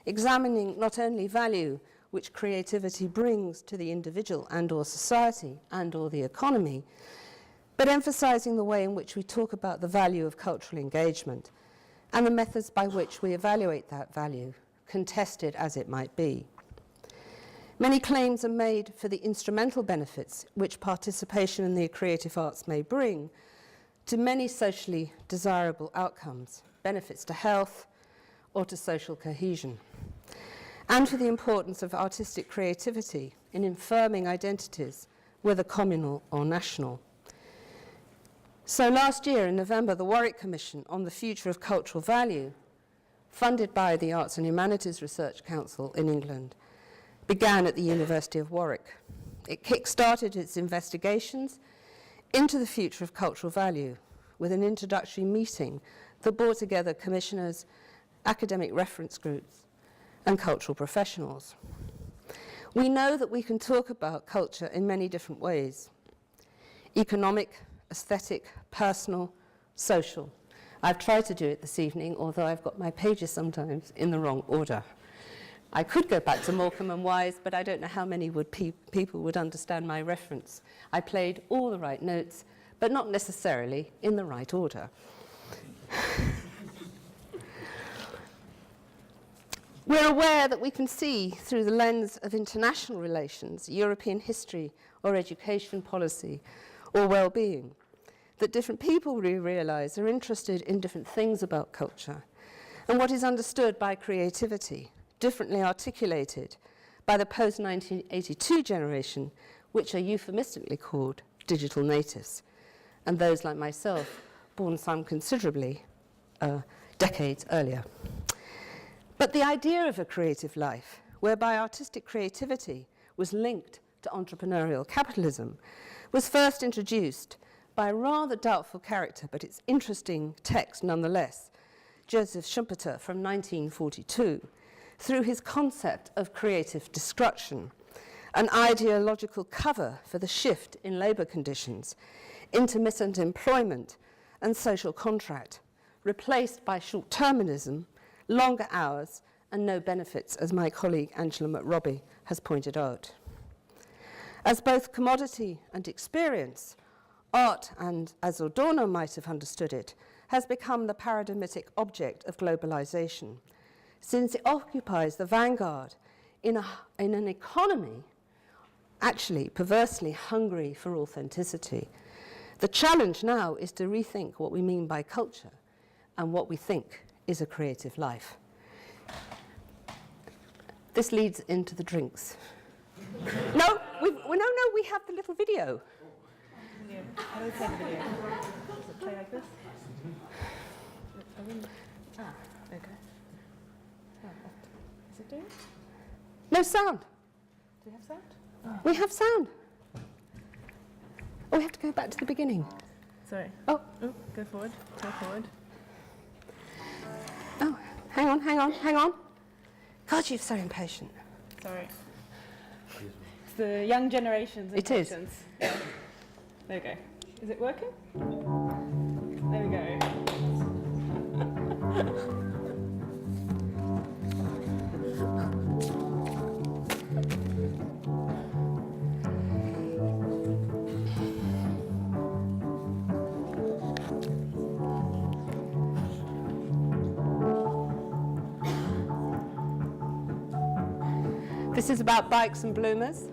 examining not only value which creativity brings to the individual and/or society and/or the economy, but emphasizing the way in which we talk about the value of cultural engagement and the methods by which we evaluate that value, contested as it might be. Many claims are made for the instrumental benefits which participation in the creative arts may bring to many socially desirable outcomes, benefits to health or to social cohesion. and for the importance of artistic creativity in affirming identities, whether communal or national. So last year in November, the Warwick Commission on the Future of Cultural Value, funded by the Arts and Humanities Research Council in England, began at the University of Warwick. It kick-started its investigations into the future of cultural value with an introductory meeting that brought together commissioners, academic reference groups, and cultural professionals. We know that we can talk about culture in many different ways: economic, aesthetic, personal, social. I've tried to do it this evening, although I've got my pages sometimes in the wrong order. I could go back to Morecambe and Wise, but I don't know how many people would understand my reference. I played all the right notes, but not necessarily in the right order. We're aware that we can see through the lens of international relations, European history, or education policy, or well-being, that different people, we realise, are interested in different things about culture, and what is understood by creativity, differently articulated by the post-1982 generation, which are euphemistically called digital natives, and those like myself, born some considerably decades earlier. But the idea of a creative life, whereby artistic creativity was linked to entrepreneurial capitalism, was first introduced by a rather doubtful character, but it's interesting text nonetheless, Joseph Schumpeter from 1942, through his concept of creative destruction, an ideological cover for the shift in labour conditions, intermittent employment and social contract, replaced by short-termism, longer hours, and no benefits, as my colleague Angela McRobbie has pointed out. As both commodity and experience, art, and as Adorno might have understood it, has become the paradigmatic object of globalization, since it occupies the vanguard in an economy actually perversely hungry for authenticity. The challenge now is to rethink what we mean by culture and what we think is a creative life. This leads into the drinks. No, we have the little video. Yeah. How do we play the video? Does it play like this? Okay. Is it doing? No sound. Do we have sound? Oh. We have sound. Oh, we have to go back to the beginning. Sorry. Oh, Go forward. Go forward. oh, hang on. God, you're so impatient. Sorry. It's the young generation's It is. impatience. Yeah. There we go. Is it working? There we go. This is about bikes and bloomers.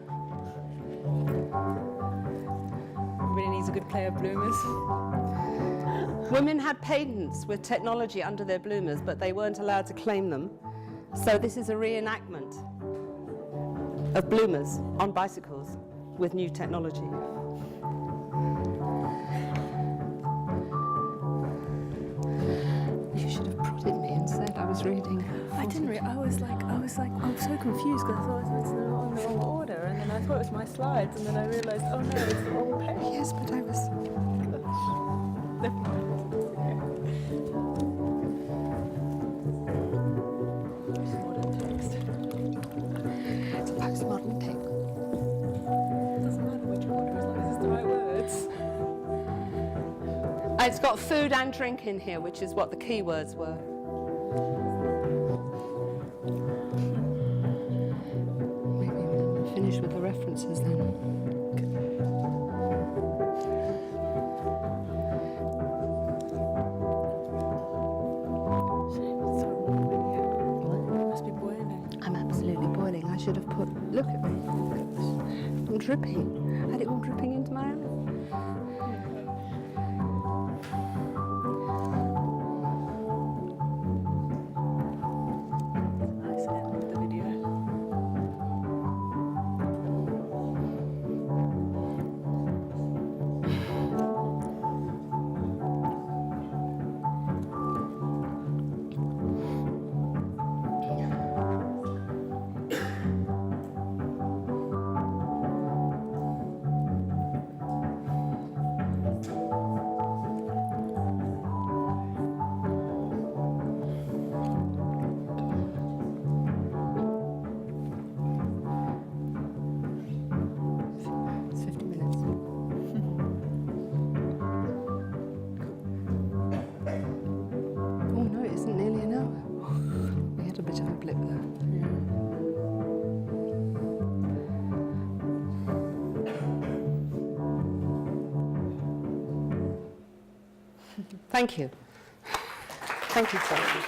Really needs a good player of bloomers. Women had patents with technology under their bloomers, but they weren't allowed to claim them. So this is a reenactment of bloomers on bicycles with new technology. You should have prodded me and said I was reading. I didn't read. I was so confused because I thought it's in the wrong order, and then I thought it was my slides, and then I realised, oh no, it's the wrong page. Yes, but I was... Never mind. It's modern text. It's a postmodern thing. It doesn't matter which order, as long as it's the right words. It's got food and drink in here, which is what the key words were. Maybe we'll finish with the references then. Must be boiling. I'm absolutely boiling. I should have put... Look at me. I'm dripping. Had it all dripping into my hand. Nice end of the video. public there. Yeah. Thank you. Thank you, Sophie.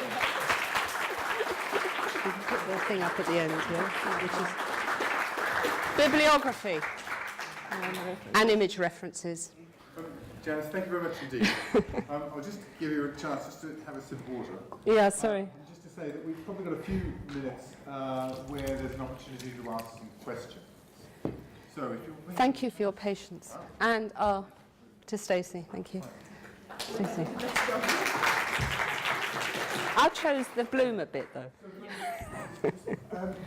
You can put the thing up at the end here, which is bibliography and image references. Janis, thank you very much indeed. I'll just give you a chance just to have a sip of water. Yeah, sorry. And just to say that we've probably got a few minutes where there's an opportunity to ask some questions. So if you're... Thank you for your patience. And to Stacey, thank you. Stacey. I chose the bloomer bit though.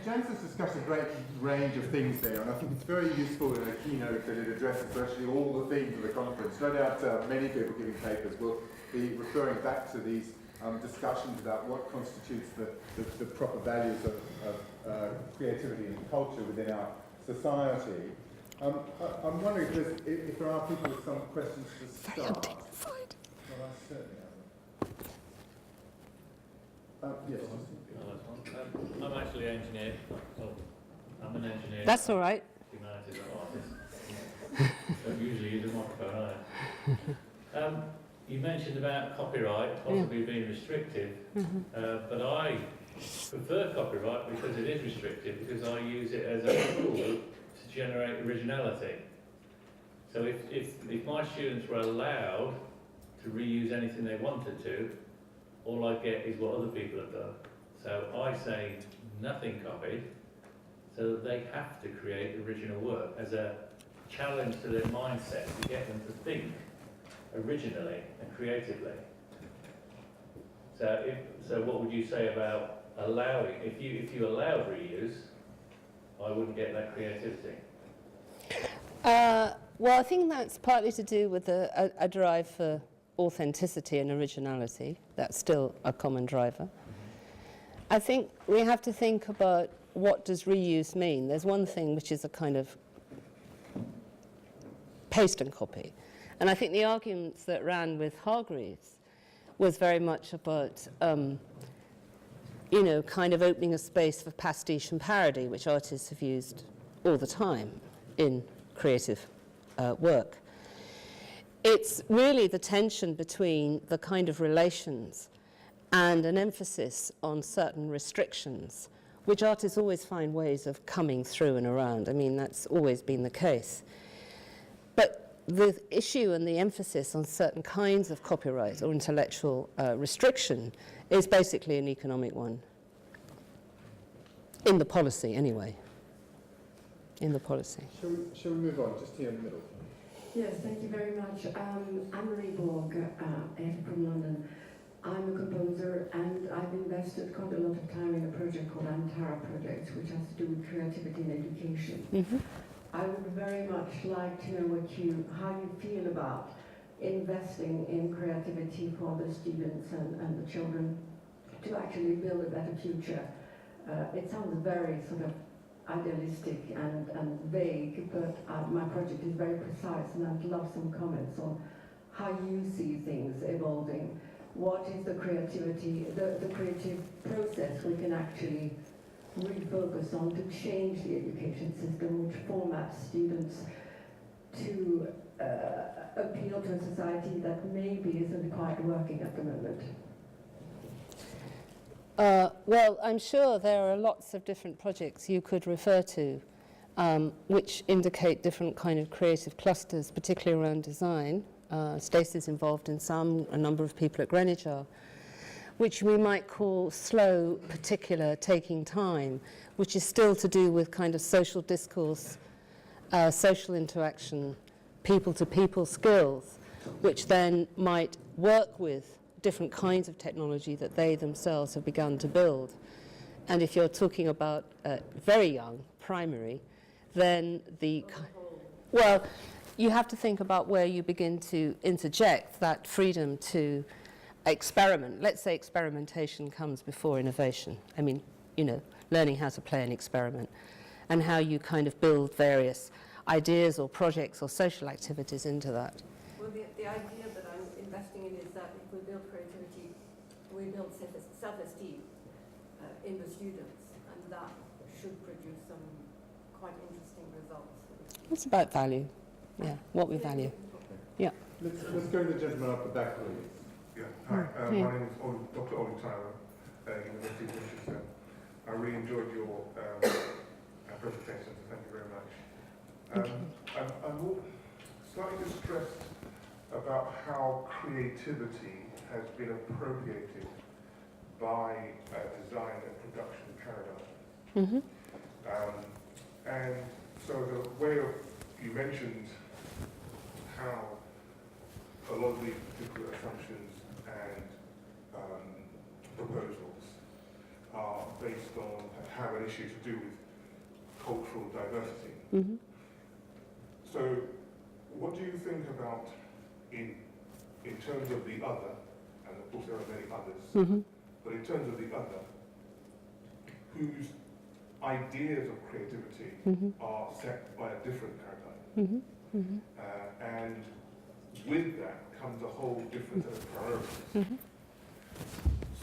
Janis has discussed a great range of things there, and I think it's very useful in a keynote that it addresses virtually all the themes of the conference. No doubt many people giving papers will be referring back to these discussions about what constitutes the proper values of creativity and culture within our society. I'm wondering if there are people with some questions to start. Well, I certainly have. Yes. I'm actually an engineer. I'm an engineer. That's all right. Humanities artist. Don't usually use a microphone, either. You mentioned about copyright possibly being restrictive, but I prefer copyright because it is restrictive, because I use it as a tool to generate originality. So if my students were allowed to reuse anything they wanted to, all I get is what other people have done. So I say nothing copied, so that they have to create original work as a challenge to their mindset to get them to think originally and creatively. So what would you say about allowing, if you allowed reuse, I wouldn't get that creativity? Well, I think that's partly to do with a drive for authenticity and originality. That's still a common driver. I think we have to think about what does reuse mean. There's one thing which is a kind of paste and copy. And I think the arguments that ran with Hargreaves was very much about, kind of opening a space for pastiche and parody, which artists have used all the time in creative work. It's really the tension between the kind of relations and an emphasis on certain restrictions, which artists always find ways of coming through and around. I mean, that's always been the case. But the issue and the emphasis on certain kinds of copyright or intellectual restriction is basically an economic one. In the policy, anyway. In the policy. Shall we move on, just here in the middle? Yes, thank you very much. Anne-Marie Borg, from London. I'm a composer, and I've invested quite a lot of time in a project called Antara Project, which has to do with creativity and education. Mm-hmm. I would very much like to know how you feel about investing in creativity for the students and the children to actually build a better future. It sounds very sort of idealistic and vague, but my project is very precise, and I'd love some comments on how you see things evolving. What is the creativity, the creative process we can actually refocus on to change the education system, which formats students to appeal to a society that maybe isn't quite working at the moment? Well, I'm sure there are lots of different projects you could refer to which indicate different kind of creative clusters, particularly around design. Stacey's involved in some, a number of people at Greenwich are, which we might call slow, particular, taking time, which is still to do with kind of social discourse, social interaction, people-to-people skills, which then might work with different kinds of technology that they themselves have begun to build. And if you're talking about very young, primary, then well, you have to think about where you begin to interject that freedom to experiment. Let's say experimentation comes before innovation. I mean, learning how to play an experiment and how you kind of build various ideas or projects or social activities into that. Well, the idea that I'm investing in is that if we build creativity, we build self-esteem. in the students, and that should produce some quite interesting results. It's about value. Yeah, what we value. Yeah. Let's go to the gentleman up the back, please. Yeah, hi. My name is Dr. Ollie Tyler, University of Manchester. I really enjoyed your presentation, so thank you very much. I'm slightly distressed about how creativity has been appropriated by design and production paradigm. And so the way of, you mentioned how a lot of these particular assumptions and proposals are based on, have an issue to do with cultural diversity. So what do you think about, in terms of the other, and of course there are many others, but in terms of the other, whose ideas of creativity are set by a different paradigm? And with that comes a whole different set of priorities.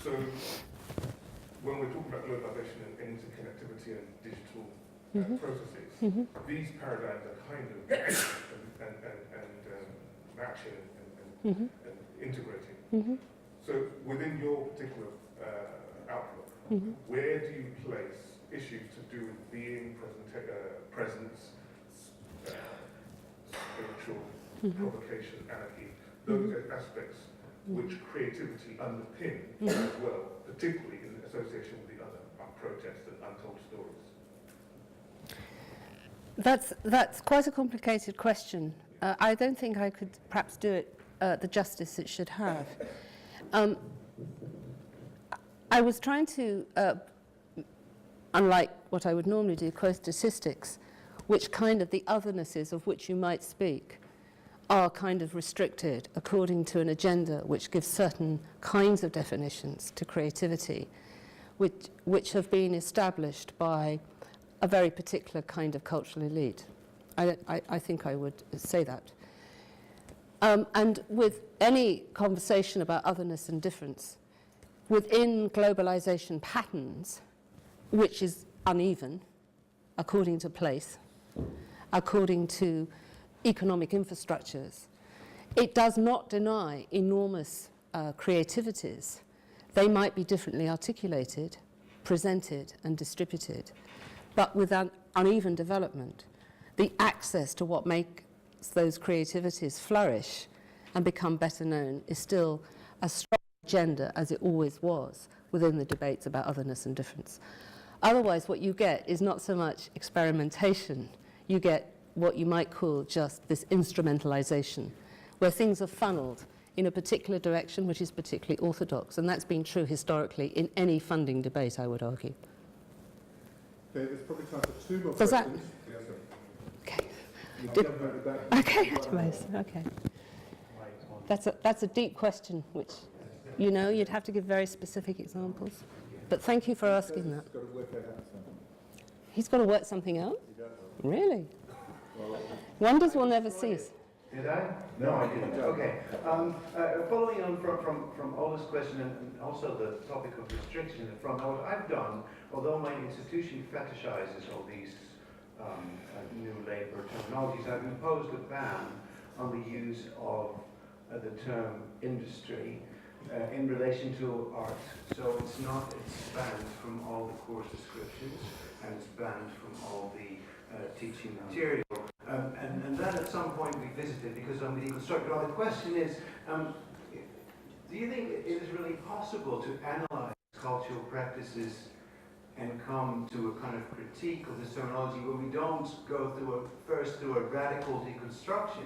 So when we're talking about globalization and interconnectivity and digital processes, these paradigms are kind of matching and integrating. So within your particular outlook, where do you place issues to do with being, presence, spiritual, provocation, anarchy, those aspects which creativity underpin as well, particularly in association with the other, protest and untold stories? That's quite a complicated question. I don't think I could perhaps do it the justice it should have. I was trying to, unlike what I would normally do, quote statistics, which kind of the othernesses of which you might speak are kind of restricted according to an agenda which gives certain kinds of definitions to creativity, which have been established by a very particular kind of cultural elite. I think I would say that. And with any conversation about otherness and difference, within globalization patterns, which is uneven, according to place, according to economic infrastructures, it does not deny enormous creativities. They might be differently articulated, presented, and distributed, but with an uneven development, the access to what makes those creativities flourish and become better known is still a strong agenda, as it always was, within the debates about otherness and difference. Otherwise, what you get is not so much experimentation, you get what you might call just this instrumentalization, where things are funneled in a particular direction which is particularly orthodox, and that's been true historically in any funding debate, I would argue. Okay, there's probably time for two more Does that- questions. Yes, sir. Okay. I'll come back to that. Okay, okay. That's a deep question, which, you know, you'd have to give very specific examples. But thank you for asking that. He's got to work that out, so. He's got to work something out? He does. Really? Wonders will never cease. Did I? No, I didn't. Okay. Following on from Ola's question and also the topic of restriction, from what I've done, although my institution fetishizes all these new labor terminologies, I've imposed a ban on the use of the term industry in relation to art. So it's banned from all the course descriptions and it's banned from all the teaching material. And that at some point we visited because I'm the deconstructor. Now the question is, do you think it is really possible to analyze cultural practices and come to a kind of critique of this terminology where we don't go first through a radical deconstruction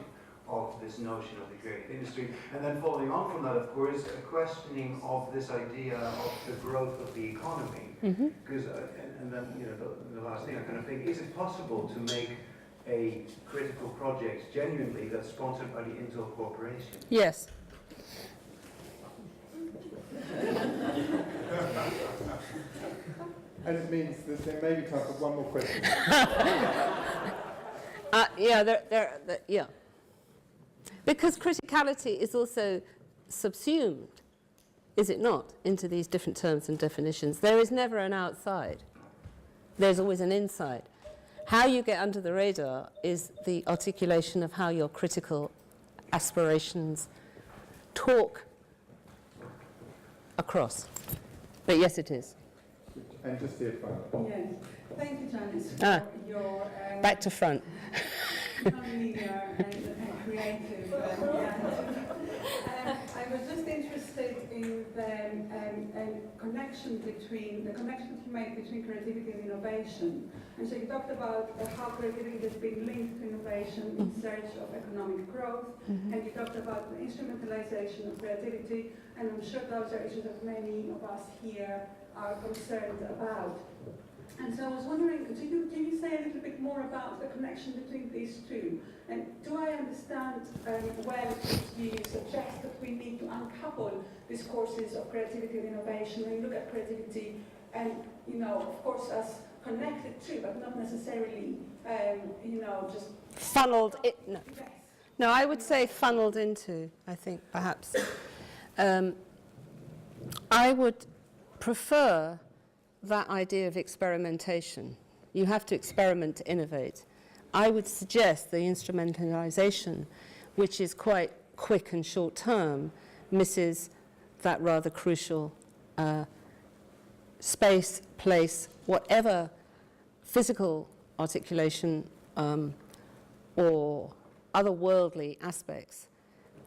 of this notion of the creative industry, and then following on from that, of course, a questioning of this idea of the growth of the economy? Because, and then, you know, the last thing I kind of think, is it possible to make a critical project genuinely that's sponsored by the Intel Corporation? Yes. And it means that there may be time for one more question. Yeah. Because criticality is also subsumed is it not, into these different terms and definitions. There is never an outside. There's always an inside. How you get under the radar is the articulation of how your critical aspirations talk across. But yes, it is. And just here front. Yes, thank you, Janis, for your Back to front. non-linear and creative. I was just interested in the connection between that you made between creativity and innovation. And so you talked about how creativity has been linked to innovation in search of economic growth, and you talked about the instrumentalization of creativity, and I'm sure those are issues that many of us here are concerned about. And so I was wondering, can you say a little bit more about the connection between these two? And do I understand well that you suggest that we need to uncouple discourses of creativity and innovation and look at creativity and, of course, as connected to, but not necessarily, just Funneled it. No. Yes. No, I would say funneled into, I think, perhaps. I would prefer that idea of experimentation. You have to experiment to innovate. I would suggest the instrumentalization, which is quite quick and short term, misses that rather crucial space, place, whatever physical articulation or otherworldly aspects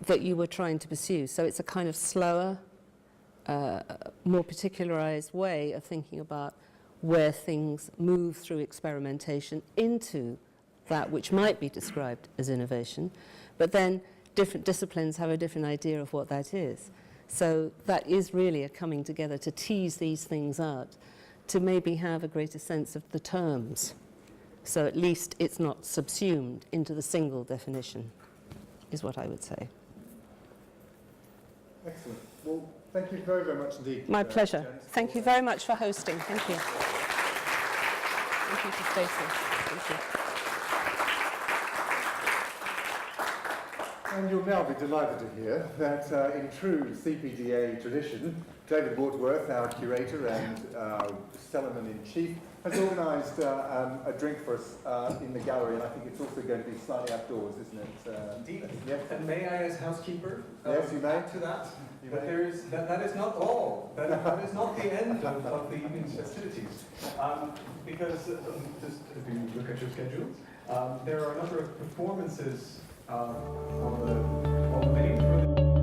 that you were trying to pursue. So it's a kind of slower, more particularized way of thinking about where things move through experimentation into that which might be described as innovation, but then different disciplines have a different idea of what that is. So that is really a coming together to tease these things out, to maybe have a greater sense of the terms. So at least it's not subsumed into the single definition, is what I would say. Excellent. Well, thank you very, very much indeed. My pleasure. Janis. Thank you very much for hosting. Thank you. Thank you to Stacey. Thank you. And you'll now be delighted to hear that in true CPDA tradition, David Waterworth, our curator and Cellarman-in-Chief, has organised a drink for us in the gallery, and I think it's also going to be slightly outdoors, isn't it? Indeed. Yes. And may I, as housekeeper, Yes, you may. add to that? You But may. there is, that is not all. That is not the end of the evening's festivities. Because, just if you look at your schedule, there are a number of performances on the main for the